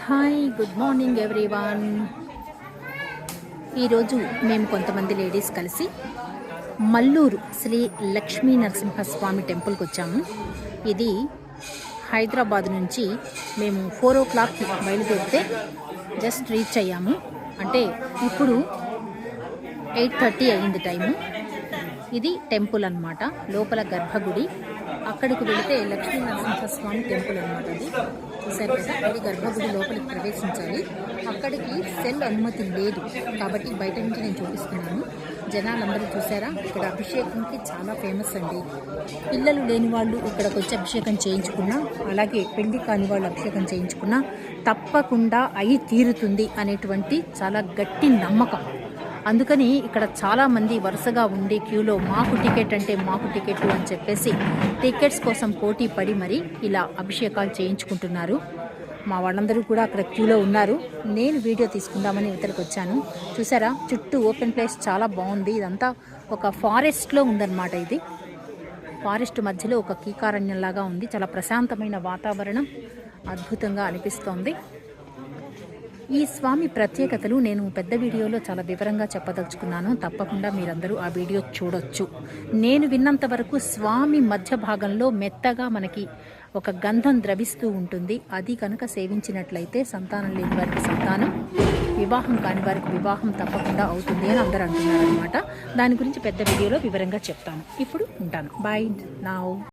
Hi good morning everyone. ఈరోజు మేము కొంతమంది లేడీస్ కలిసి మల్లూరు శ్రీ లక్ష్మీ నరసింహస్వామి టెంపుల్కి వచ్చాము. ఇది హైదరాబాద్ నుంచి మేము 4 o'clockకి బయలుదేరితే జస్ట్ రీచ్ అయ్యాము. అంటే ఇప్పుడు 8:30 అయింది టైము. ఇది టెంపుల్ అన్నమాట, లోపల గర్భగుడి. అక్కడికి వెళితే లక్ష్మీ నరసింహస్వామి టెంపుల్ అన్నమాట. అది చూసారు కదా, ఇది గర్భగుడి లోపలికి ప్రవేశించాలి. అక్కడికి సెల్ అనుమతి లేదు కాబట్టి బయట నుంచి నేను చూపిస్తున్నాను. జనాలందరూ చూసారా, ఇక్కడ అభిషేకంకి చాలా ఫేమస్ అండి. పిల్లలు లేని వాళ్ళు ఇక్కడికి వచ్చి అభిషేకం చేయించుకున్నా, అలాగే పెళ్లి కాని వాళ్ళు అభిషేకం చేయించుకున్నా తప్పకుండా అయి తీరుతుంది అనేటువంటి చాలా గట్టి నమ్మకం. అందుకని ఇక్కడ చాలామంది వరుసగా ఉండి క్యూలో మాకు టికెట్ అంటే మాకు టికెట్ అని చెప్పేసి టికెట్స్ కోసం పోటీ పడి మరి ఇలా అభిషేకాలు చేయించుకుంటున్నారు. మా వాళ్ళందరూ కూడా అక్కడ క్యూలో ఉన్నారు. నేను వీడియో తీసుకుందామని ఇవతలకు వచ్చాను. చూసారా, చుట్టూ ఓపెన్ ప్లేస్ చాలా బాగుంది. ఇదంతా ఒక ఫారెస్ట్లో ఉందన్నమాట. ఇది ఫారెస్ట్ మధ్యలో ఒక కీకారణ్యంలాగా ఉంది. చాలా ప్రశాంతమైన వాతావరణం, అద్భుతంగా అనిపిస్తోంది. ఈ స్వామి ప్రత్యేకతలు నేను పెద్ద వీడియోలో చాలా వివరంగా చెప్పదలుచుకున్నాను. తప్పకుండా మీరందరూ ఆ వీడియో చూడొచ్చు. నేను విన్నంత వరకు స్వామి మధ్య భాగంలో మెత్తగా మనకి ఒక గంధం ద్రవిస్తూ ఉంటుంది. అది కనుక సేవించినట్లయితే సంతానం లేని వారికి సంతానం, వివాహం కాని వారికి వివాహం తప్పకుండా అవుతుంది అని అందరూ అంటున్నారు అనమాట. దాని గురించి పెద్ద వీడియోలో వివరంగా చెప్తాను. ఇప్పుడు ఉంటాను. Bye now.